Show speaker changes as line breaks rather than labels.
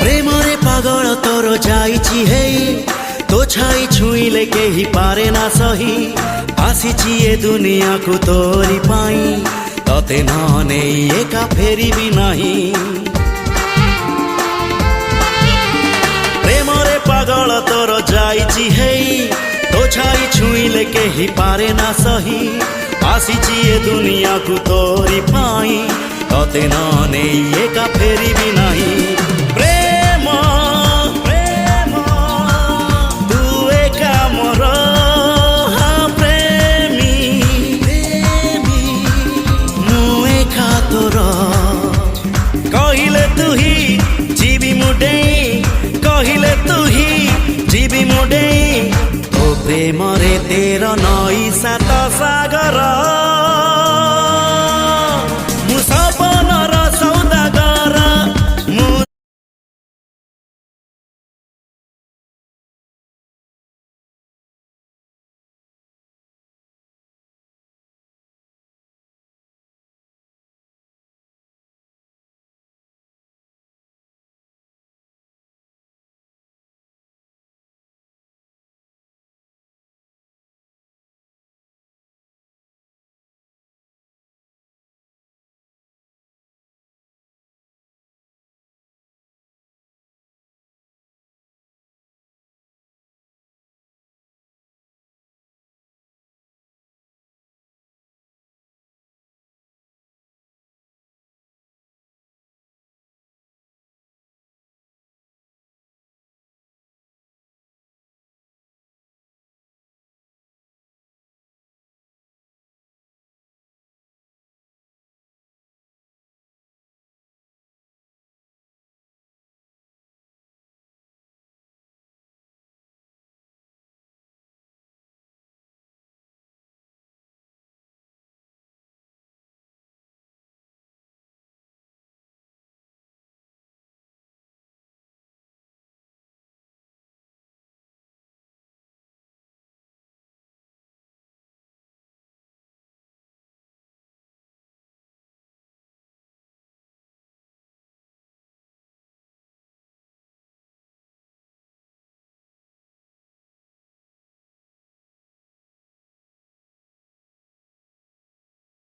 प्रेमरे पागल तोर जाइछि हे तो छाई छुईले केही पारे ना सही आसीछि ए दुनिया को तोरी पाई तते नने एका फेरी भी नहीं प्रेमरे पागल तोर जाइछि हे तो छाई छुईले केही पारे ना सही आसीछि ए दुनिया को तोरी पाई तते नने एका फेरी भी नहीं प्रेम प्रेम तू एका मोर हाँ प्रेमी प्रेमी मु एका तोर कहिले तू ही जीवी मुडे कहिले तू ही जीवी मुडे तो प्रेम रे तेर न